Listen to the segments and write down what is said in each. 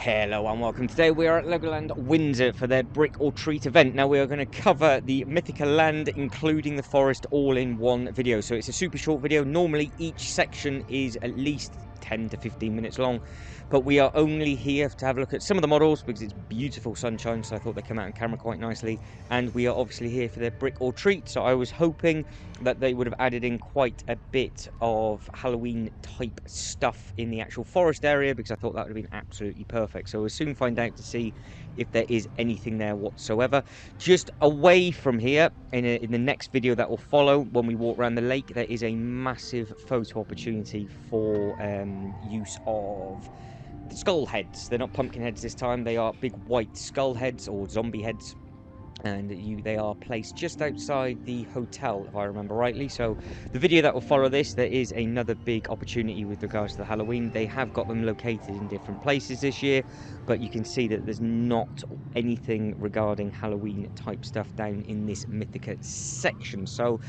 Hello and welcome. Today we are at Legoland Windsor for their Brick or Treat event. Now we are going to cover the Mythica land, including the forest, all in one video. So it's a super short video. Normally each section is at least 10 to 15 minutes long, but we are only here to have a look at some of the models because it's beautiful sunshine, so I thought they come out on camera quite nicely. And we are obviously here for their Brick or Treat, so I was hoping that they would have added in quite a bit of Halloween type stuff in the actual forest area, because I thought that would have been absolutely perfect. So we'll soon find out to see if there is anything there whatsoever. Just away from here, in the next video that will follow, when we walk around the lake, there is a massive photo opportunity for use of skull heads. They're not pumpkin heads this time, they are big white skull heads or zombie heads. And they are placed just outside the hotel, if I remember rightly. So the video that will follow this, there is another big opportunity with regards to the Halloween. They have got them located in different places this year, but you can see that there's not anything regarding Halloween type stuff down in this Mythica section. So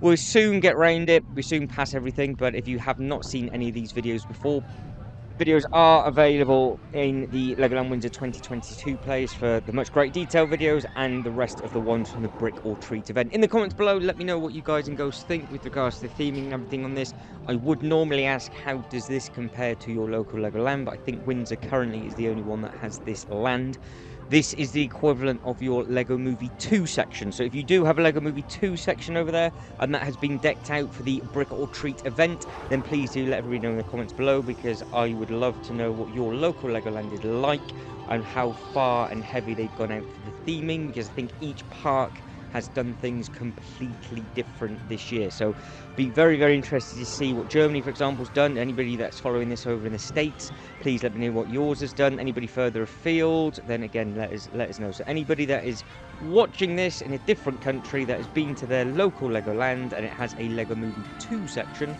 we'll soon get round it, we soon pass everything. But if you have not seen any of these videos before, videos are available in the Legoland Windsor 2022 plays for the much great detail videos and the rest of the ones from the Brick or Treat event. In the comments below, let me know what you guys and girls think with regards to the theming and everything on this. I would normally ask, how does this compare to your local Legoland? But I think Windsor currently is the only one that has this land. This is the equivalent of your Lego Movie 2 section. So if you do have a Lego Movie 2 section over there, and that has been decked out for the Brick or Treat event, then please do let everybody know in the comments below, because I would love to know what your local Legoland is like and how far and heavy they've gone out for the theming, because I think each park has done things completely different this year. So be very, very interested to see what Germany, for example, has done. Anybody that's following this over in the States, please let me know what yours has done. Anybody further afield, then again, let us know. So anybody that is watching this in a different country that has been to their local Legoland and it has a Lego Movie 2 section,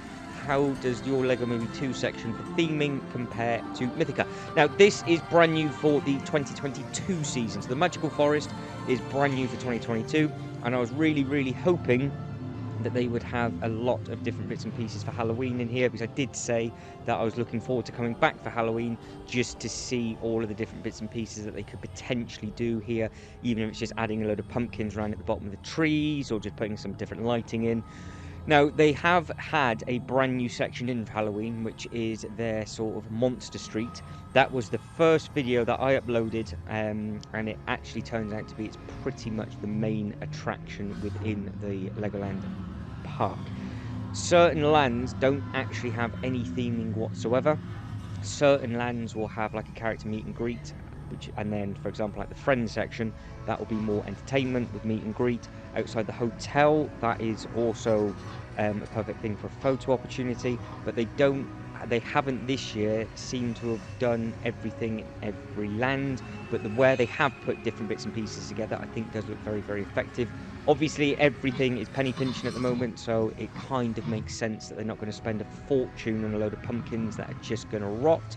how does your Lego Movie 2 section for theming compare to Mythica? Now, this is brand new for the 2022 season. So the Magical Forest is brand new for 2022. And I was really, really hoping that they would have a lot of different bits and pieces for Halloween in here, because I did say that I was looking forward to coming back for Halloween just to see all of the different bits and pieces that they could potentially do here, even if it's just adding a load of pumpkins around at the bottom of the trees or just putting some different lighting in. Now, they have had a brand new section in for Halloween, which is their sort of monster street. That was the first video that I uploaded, and it actually turns out to be, it's pretty much the main attraction within the Legoland park. Certain lands don't actually have any theming whatsoever. Certain lands will have like a character meet and greet, and then, for example, like the Friends section, that will be more entertainment with meet and greet. Outside the hotel, that is also a perfect thing for a photo opportunity, but they haven't this year seemed to have done everything in every land, but where they have put different bits and pieces together, I think does look very, very effective. Obviously, everything is penny pinching at the moment, so it kind of makes sense that they're not going to spend a fortune on a load of pumpkins that are just going to rot.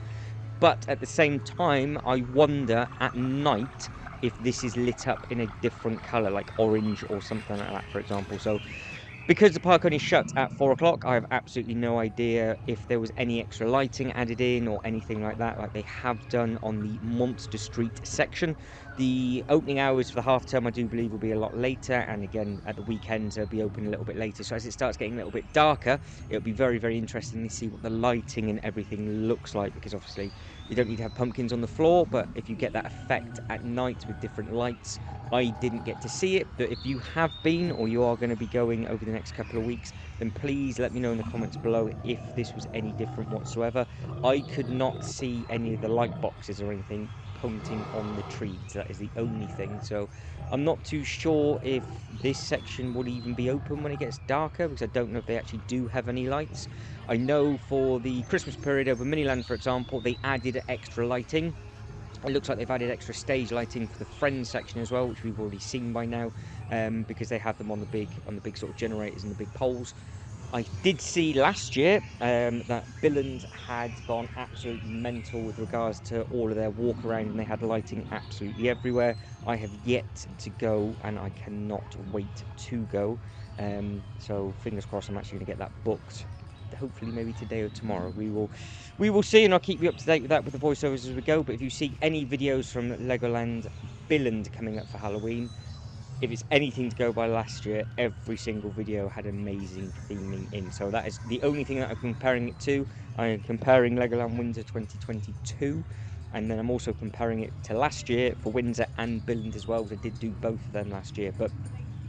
But at the same time, I wonder at night if this is lit up in a different colour, like orange or something like that, for example. So because the park only shuts at 4 o'clock, I have absolutely no idea if there was any extra lighting added in or anything like that, like they have done on the Monster Street section. The opening hours for the half term, I do believe, will be a lot later, and again, at the weekends, they'll be open a little bit later. So as it starts getting a little bit darker, it'll be very, very interesting to see what the lighting and everything looks like, because obviously you don't need to have pumpkins on the floor, but if you get that effect at night with different lights, I didn't get to see it, but if you have been or you are going to be going over the next couple of weeks, then please let me know in the comments below if this was any different whatsoever. I could not see any of the light boxes or anything pointing on the trees. That is the only thing. So I'm not too sure if this section would even be open when it gets darker, because I don't know if they actually do have any lights. I know for the Christmas period over Miniland, for example, they added extra lighting. It looks like they've added extra stage lighting for the Friends section as well, which we've already seen by now, because they have them on the big sort of generators and the big poles. I did see last year that Billund had gone absolutely mental with regards to all of their walk around, and they had lighting absolutely everywhere. I have yet to go, and I cannot wait to go. So fingers crossed, I'm actually going to get that booked hopefully maybe today or tomorrow. We will see, and I'll keep you up to date with that with the voiceovers as we go. But if you see any videos from Legoland Billund coming up for Halloween, if it's anything to go by last year, every single video had amazing theming in. So that is the only thing that I'm comparing it to. I am comparing Legoland Windsor 2022, and then I'm also comparing it to last year for Windsor and Billund as well, because I did do both of them last year. But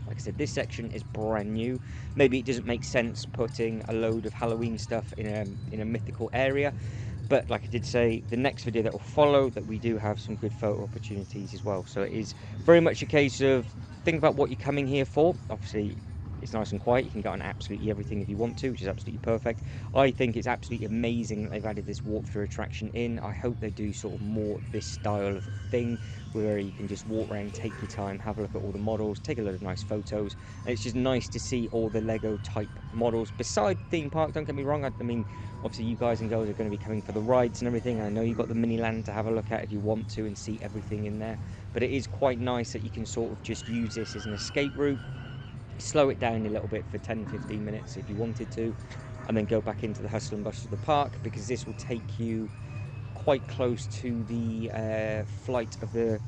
like I said, this section is brand new. Maybe it doesn't make sense putting a load of Halloween stuff in a mythical area, but like I did say, the next video that will follow, that we do have some good photo opportunities as well. So it is very much a case of think about what you're coming here for. Obviously, it's nice and quiet. You can get on absolutely everything if you want to, which is absolutely perfect. I think it's absolutely amazing that they've added this walkthrough attraction in. I hope they do sort of more this style of thing, where you can just walk around, take your time, have a look at all the models, take a load of nice photos. And it's just nice to see all the Lego type models beside theme park. Don't get me wrong. I mean, obviously you guys and girls are going to be coming for the rides and everything. I know you've got the mini land to have a look at if you want to and see everything in there. But it is quite nice that you can sort of just use this as an escape route, slow it down a little bit for 10-15 minutes if you wanted to, and then go back into the hustle and bustle of the park, because this will take you quite close to the flight of the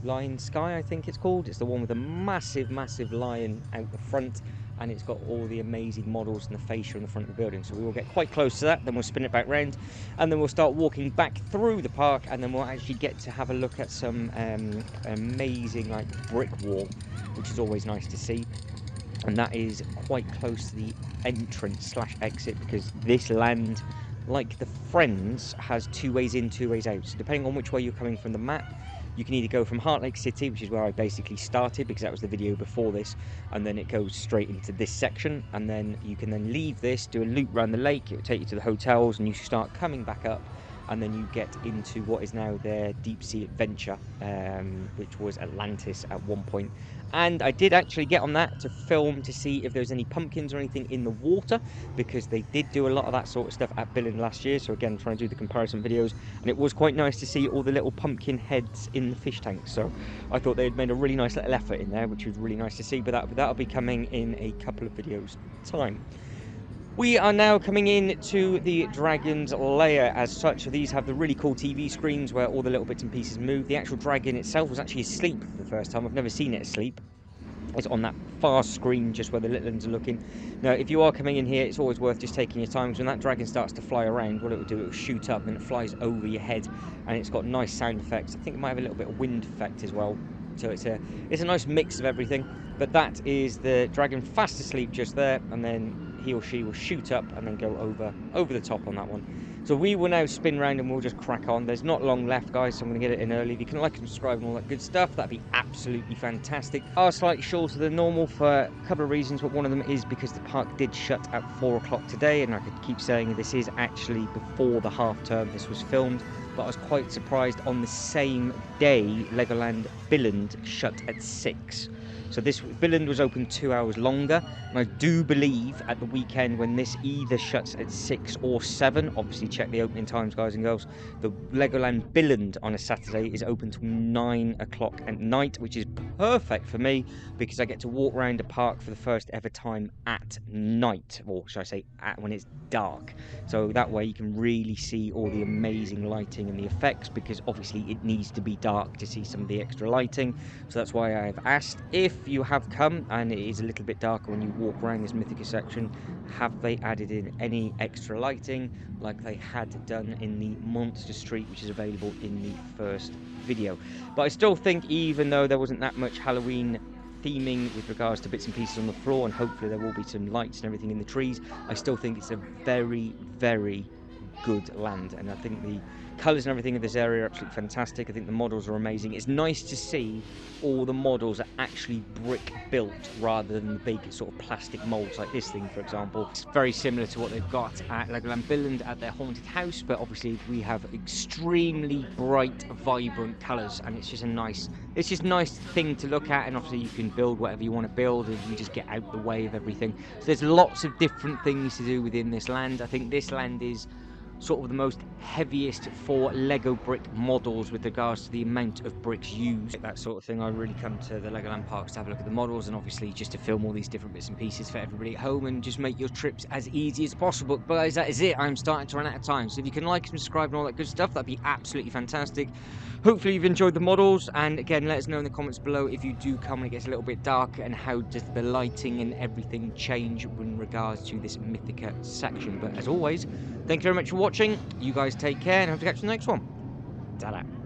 Lion Sky, I think it's called. It's the one with a massive lion out the front, and it's got all the amazing models and the fascia in the front of the building. So we will get quite close to that, then we'll spin it back round, and then we'll start walking back through the park, and then we'll actually get to have a look at some amazing like brick wall, which is always nice to see. And that is quite close to the entrance / exit, because this land, like the Friends, has 2 ways in, 2 ways out. So depending on which way you're coming from the map, you can either go from Heart Lake City, which is where I basically started because that was the video before this, and then it goes straight into this section, and then you can then leave this, do a loop around the lake, it will take you to the hotels, and you start coming back up, and then you get into what is now their deep sea adventure, which was Atlantis at one point. And I did actually get on that to film to see if there's any pumpkins or anything in the water, because they did do a lot of that sort of stuff at Billund last year. So again, trying to do the comparison videos, and it was quite nice to see all the little pumpkin heads in the fish tanks. So I thought they had made a really nice little effort in there, which was really nice to see. But that'll be coming in a couple of videos time. We are now coming in to the Dragon's Lair as such. So these have the really cool TV screens where all the little bits and pieces move. The actual dragon itself was actually asleep for the first time. I've never seen it asleep. It's on that far screen just where the little ones are looking. Now, if you are coming in here, it's always worth just taking your time, because when that dragon starts to fly around, what it will do, it will shoot up and it flies over your head, and it's got nice sound effects. I think it might have a little bit of wind effect as well. So it's a nice mix of everything. But that is the dragon fast asleep just there, and then he or she will shoot up and then go over the top on that one. So we will now spin round and we'll just crack on. There's not long left, guys, so I'm going to get it in early. If you can like and subscribe and all that good stuff, that'd be absolutely fantastic. Are slightly shorter than normal for a couple of reasons, but one of them is because the park did shut at 4 o'clock today, and I could keep saying this is actually before the half term this was filmed. But I was quite surprised, on the same day Legoland Billund shut at 6. So this Billund was open 2 hours longer, and I do believe at the weekend when this either shuts at 6 or 7, obviously check the opening times, guys and girls, the Legoland Billund on a Saturday is open till 9 o'clock at night, which is perfect for me because I get to walk around the park for the first ever time at night, or should I say when it's dark. So that way you can really see all the amazing lighting and the effects, because obviously it needs to be dark to see some of the extra lighting. So that's why I've asked, if you have come and it is a little bit darker when you walk around this Mythica section, have they added in any extra lighting like they had done in the Monster Street, which is available in the first video. But I still think, even though there wasn't that much Halloween theming with regards to bits and pieces on the floor, and hopefully there will be some lights and everything in the trees, I still think it's a very, very good land, and I think the colours and everything of this area are absolutely fantastic. I think the models are amazing. It's nice to see all the models are actually brick built rather than the big sort of plastic moulds like this thing, for example. It's very similar to what they've got at Legoland Billund at their haunted house, but obviously we have extremely bright, vibrant colours, and it's just a nice thing to look at. And obviously you can build whatever you want to build, and you just get out the way of everything. So there's lots of different things to do within this land. I think this land is sort of the most heaviest for Lego brick models with regards to the amount of bricks used. That sort of thing. I really come to the Legoland parks to have a look at the models, and obviously just to film all these different bits and pieces for everybody at home and just make your trips as easy as possible. But guys, that is it. I'm starting to run out of time. So if you can like and subscribe and all that good stuff, that'd be absolutely fantastic. Hopefully you've enjoyed the models, and again, let us know in the comments below if you do come and it gets a little bit dark, and how does the lighting and everything change in regards to this Mythica section. But as always, thank you very much for watching. You guys take care, and hope to catch you in the next one. Ta-da.